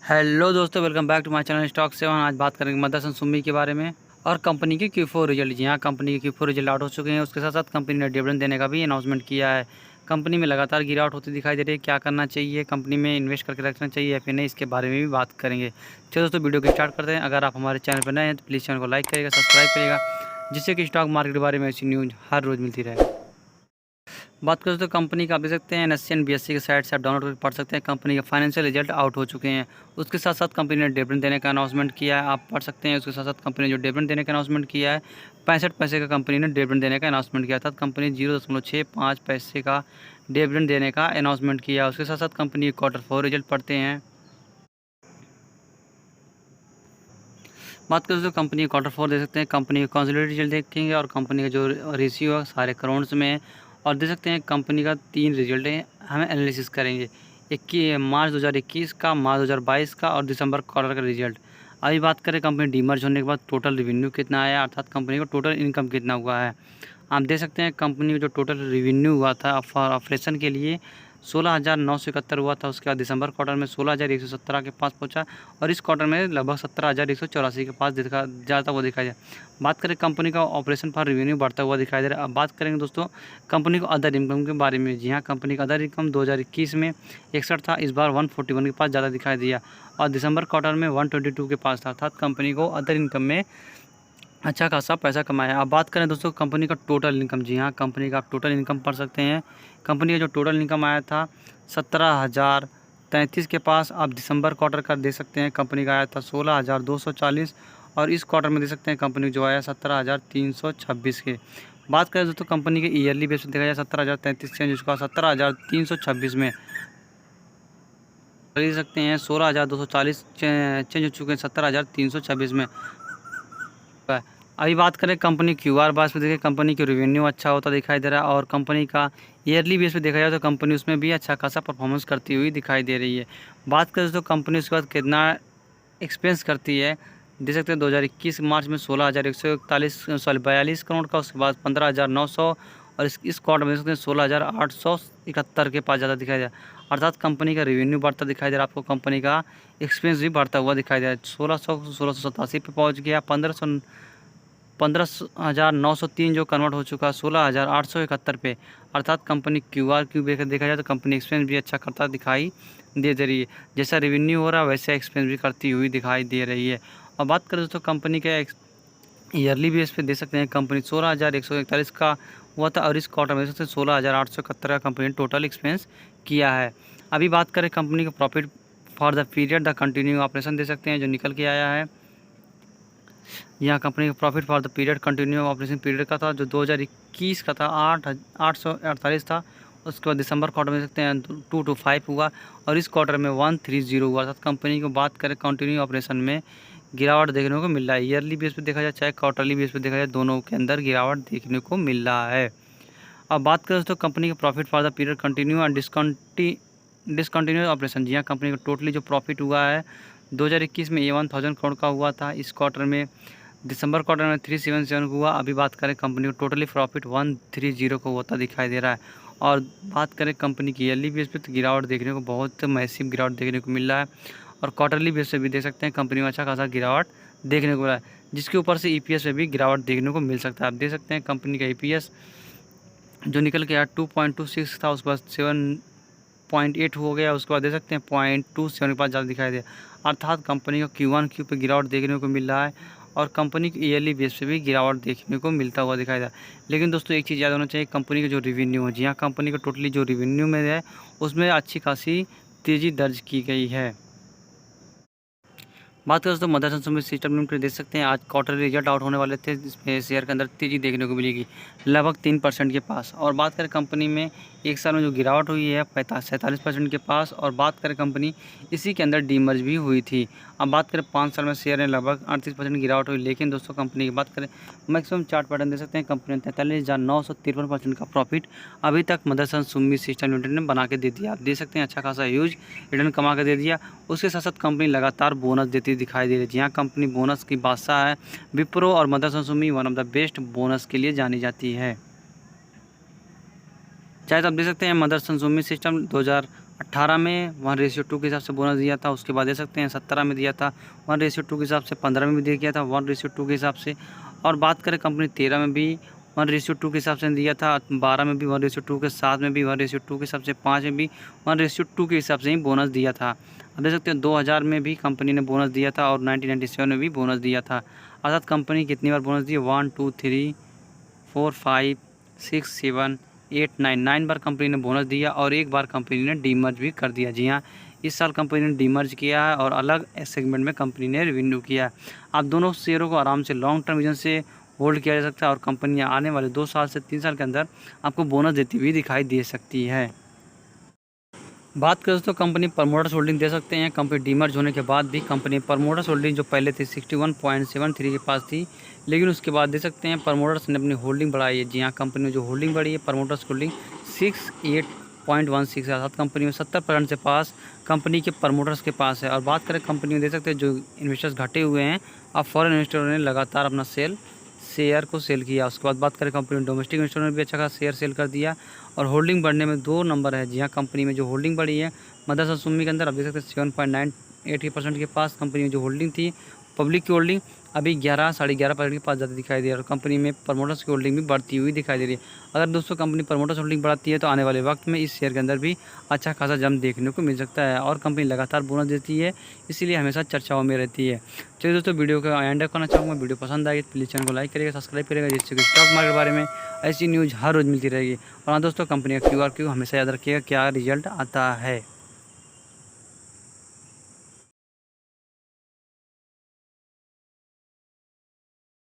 Hello दोस्तों, welcome back to my channel stock 7। आज बात करेंगे मदरसन सुमी के बारे में और कंपनी के Q4 रिजल्ट। जी हाँ, कंपनी के Q4 रिजल्ट आउट हो चुके हैं। उसके साथ साथ कंपनी ने डिविडेंड देने का भी अनाउंसमेंट किया है। कंपनी में लगातार गिरावट होती दिखाई दे रही है। क्या करना चाहिए, कंपनी में इन्वेस्ट करके रखना चाहिए या फिर नहीं, इसके बारे में भी बात करेंगे। चलो दोस्तों, वीडियो को स्टार्ट करते हैं। अगर आप हमारे चैनल पर नए हैं तो प्लीज़ चैनल को लाइक करिएगा, सब्सक्राइब करिएगा, जिससे कि स्टॉक मार्केट के बारे में ऐसी न्यूज़ हर रोज़ मिलती रहे। बात करें तो कंपनी का आप देख सकते हैं NSE एंड BSE के साइट से आप डाउनलोड करके पढ़ सकते हैं। कंपनी के फाइनेंशियल रिजल्ट आउट हो चुके हैं। उसके साथ साथ कंपनी ने डिविडेंड देने का अनाउंसमेंट किया है, आप पढ़ सकते हैं। उसके साथ साथ कंपनी ने जो डिविडेंड देने का अनाउंसमेंट किया है, 65 पैसे का कंपनी ने डिविडेंड देने का अनाउंसमेंट किया था। कंपनी 0.65 पैसे का डिविडेंड देने का अनाउंसमेंट किया। उसके साथ साथ कंपनी Q4 रिजल्ट पढ़ते हैं। बात करें तो कंपनी Q4 देख सकते हैं। कंपनी का कंसोलिडेटेड रिजल्ट देखेंगे और कंपनी का जो रेशियो है सारे करोड़ में है। और देख सकते हैं कंपनी का 3 रिजल्ट है, हमें एनालिसिस करेंगे। 21 मार्च 2021 का, मार्च 2022 का और दिसंबर क्वार्टर का रिजल्ट। अभी बात करें कंपनी डीमर्ज होने के बाद टोटल रेवेन्यू कितना आया, अर्थात कंपनी को टोटल इनकम कितना हुआ है। आप देख सकते हैं कंपनी में जो टोटल रेवेन्यू हुआ था ऑपरेशन के लिए 16,971 हुआ था। उसके बाद दिसंबर क्वार्टर में 16,117 के पास पहुंचा और इस क्वार्टर में लगभग 17,184 के पास जाता हुआ दिखाई दिया। बात करें कंपनी का ऑपरेशन पर रेवेन्यू बढ़ता हुआ दिखाई दे रहा है। अब बात करेंगे दोस्तों कंपनी को अदर इनकम के बारे में। जी हाँ, कंपनी का अदर इनकम 2021 में 61 था, इस बार 141 के पास ज़्यादा दिखाई दिया और दिसंबर क्वार्टर में 122 के पास था। अर्थात कंपनी को अदर इनकम में अच्छा खासा पैसा कमाया। अब बात करें दोस्तों कंपनी का टोटल इनकम। जी हाँ, कंपनी का आप टोटल इनकम पढ़ सकते हैं। कंपनी का जो टोटल इनकम आया था 17,033 के पास। आप दिसंबर क्वार्टर का देख सकते हैं कंपनी का आया था 16,240 और इस क्वार्टर में देख सकते हैं कंपनी जो आया 17,326 के। बात करें दोस्तों कंपनी के ईयरली बेस पर देखा जाए 17,033 चेंज उसका 17,326 में खरीद सकते हैं। 16,240 चेंज हो चुके हैं 17,326 में। अभी बात करें कंपनी QR बेस पे देखिए कंपनी की रेवेन्यू अच्छा होता दिखाई दे रहा है और कंपनी का ईयरली बेस पे देखा जाए तो कंपनी उसमें भी अच्छा खासा परफॉर्मेंस करती हुई दिखाई दे रही है। बात करें तो कंपनी उसके बाद कितना एक्सपेंस करती है, देख सकते हैं 2021 मार्च में 42 करोड़ का, उसके बाद 15,900 और इस क्वार्टर में देख सकते हैं 16,871 के पास ज़्यादा दिखाई दे रहा है। अर्थात कंपनी का रेवेन्यू बढ़ता दिखाई दे रहा है, आपको कंपनी का एक्सपेंस भी बढ़ता हुआ दिखाई दे रहा है। 1687 पे पहुँच गया, 15,903 जो कन्वर्ट हो चुका 16,871 पे। अर्थात कंपनी क्यू देखा जाए तो कंपनी एक्सपेंस भी अच्छा करता दिखाई दे रही है। जैसा रेवेन्यू हो रहा है वैसे एक्सपेंस भी करती हुई दिखाई दे रही है। और बात करें दोस्तों कंपनी के ईयरली बेस पे देख सकते हैं कंपनी 16,141 का हुआ था और इस क्वार्टर में देख सकते हैं 16,871 का कंपनी ने टोटल एक्सपेंस किया है। अभी बात करें कंपनी का profit for the period the continue operation देख सकते हैं जो निकल के आया है। यहाँ कंपनी का profit for the period continue operation period का था जो 2021 का था 848 था। उसके बाद दिसंबर क्वार्टर में देख सकते हैं 225 हुआ और इस क्वार्टर में 130 हुआ। अर्थात कंपनी को बात करें कंटिन्यू ऑपरेशन में गिरावट देखने को मिल रहा है। ईयरली बेस पे देखा जाए चाहे क्वार्टरली बेस पे देखा जाए, दोनों के अंदर गिरावट देखने को मिल रहा है। अब बात करें तो कंपनी का profit for the period continue and discontinued operation. जी हाँ, कंपनी का टोटली जो प्रॉफिट हुआ है 2021 में 1000 करोड़ का हुआ था। इस क्वार्टर में दिसंबर क्वार्टर में 377 हुआ। अभी बात करें कंपनी को टोटली प्रॉफिट 130 को होता दिखाई दे रहा है। और बात करें कंपनी की ईयरली बेस पे तो गिरावट देखने को बहुत मैसिव गिरावट देखने को मिल रहा है और क्वार्टरली बेस पे भी देख सकते हैं कंपनी में अच्छा खासा गिरावट देखने को मिल रहा है, जिसके ऊपर से EPS पे भी गिरावट देखने को मिल सकता है। आप देख सकते हैं कंपनी का EPS जो निकल के आया 2.26 था, उसके बाद 7.8 हो गया, उसके बाद देख सकते हैं 0.27 के पास ज़्यादा दिखाई दे। अर्थात कंपनी को Q1Q पे गिरावट देखने को मिल रहा है और कंपनी की ईयरली बेस पे भी गिरावट देखने को मिलता हुआ दिखाई दे रहा है। लेकिन दोस्तों एक चीज़ याद होना चाहिए, कंपनी का जो रेवेन्यू है, जी हाँ, कंपनी का टोटली जो रेवेन्यू में है उसमें अच्छी खासी तेज़ी दर्ज की गई है। बात करें तो मदरसन सुमी सिस्टम लिमिटेड देख सकते हैं आज क्वार्टर रिजल्ट आउट होने वाले थे, जिसमें शेयर के अंदर तेज़ी देखने को मिलेगी लगभग 3% के पास। और बात करें कंपनी में एक साल में जो गिरावट हुई है 47% के पास। और बात करें कंपनी इसी के अंदर डीमर्ज भी हुई थी। अब बात करें 5 साल में शेयर में लगभग 38% गिरावट हुई। लेकिन दोस्तों कंपनी की बात करें मैक्सिमम चार्ट पैटर्न देख सकते हैं, कंपनी ने 43,953% का प्रॉफिट अभी तक मदरसन सुमी सिस्टम लिमिटेड ने बना के दे दिया। आप देख सकते हैं अच्छा खासा ह्यूज रिटर्न कमा के दे दिया। उसके साथ साथ कंपनी लगातार बोनस देती दिखाई दे रही है। जी हाँ, कंपनी बोनस की बादशाह है। विप्रो और Motherson Sumi one of the best bonus के लिए जानी जाती है। चाहे तो आप देख सकते हैं मदरसन सुमी सिस्टम 18 में 1:2 के हिसाब से बोनस दिया था। उसके बाद देख सकते हैं 17 में दिया था 1:2 के हिसाब से, 15 में भी दिया गया था 1:2 के हिसाब से। और बात करें कंपनी 13 में भी 1:2 के हिसाब से दिया था, 12 में भी 1:2 के, 7 में भी 1:2 के हिसाब से, 5 में भी 1:2 के हिसाब से ही बोनस दिया था। अब देख सकते हैं 2000 में भी कंपनी ने बोनस दिया था और 1997 में भी बोनस दिया था। अर्थात कंपनी कितनी बार बोनस दी है, 1 2 3 4 5 6 7 8 9 बार कंपनी ने बोनस दिया और एक बार कंपनी ने डीमर्ज भी कर दिया। जी हाँ, इस साल कंपनी ने डीमर्ज किया है और अलग सेगमेंट में कंपनी ने रिवेन्यू किया है। आप दोनों शेयरों को आराम से लॉन्ग टर्म विजन से होल्ड किया जा सकता है और कंपनियां आने वाले 2 साल से 3 साल के अंदर आपको बोनस देती हुई दिखाई दे सकती है। बात करें दोस्तों कंपनी प्रमोटर्स होल्डिंग दे सकते हैं। कंपनी डीमर्ज होने के बाद भी कंपनी प्रमोटर्स होल्डिंग जो पहले थी 61.73 के पास थी, लेकिन उसके बाद दे सकते हैं प्रमोटर्स ने अपनी होल्डिंग बढ़ाई है। जी हाँ, कंपनी में जो होल्डिंग बढ़ी है प्रमोटर्स होल्डिंग 68.16 है, अर्थात कंपनी में 70% से पास कंपनी के प्रमोटर्स के पास है। और बात करें कंपनी में दे सकते हैं जो इन्वेस्टर्स घटे हुए हैं, अब फॉरेन इन्वेस्टरों ने लगातार अपना शेयर को सेल किया। उसके बाद बात करें कंपनी में डोमेस्टिक इन्वेस्टरों ने भी अच्छा खासा शेयर सेल कर दिया और होल्डिंग बढ़ने में 2 नंबर है। जी हाँ, कंपनी में जो होल्डिंग बढ़ी है मदरसा सुम्मी के अंदर आप देख सकते हैं 7.98% के पास कंपनी में जो होल्डिंग थी पब्लिक की होल्डिंग अभी 11-11.5% के पास ज़्यादा दिखाई दे रही है और कंपनी में प्रमोटर्स की होल्डिंग भी बढ़ती हुई दिखाई दे रही है। अगर दोस्तों कंपनी प्रमोटर्स होल्डिंग बढ़ाती है तो आने वाले वक्त में इस शेयर के अंदर भी अच्छा खासा जंप देखने को मिल सकता है और कंपनी लगातार बोनस देती है, इसीलिए हमेशा चर्चाओं में रहती है। चलिए दोस्तों वीडियो का एंड करना चाहूँगा। वीडियो पसंद आएगी तो प्लीज़ चैनल को लाइक करिएगा, सब्सक्राइब करिएगा, जिससे कि स्टॉक मार्केट के बारे में ऐसी न्यूज़ हर रोज़ मिलती रहेगी। और हाँ दोस्तों, कंपनी का क्यू हमेशा याद रखिएगा क्या रिजल्ट आता है।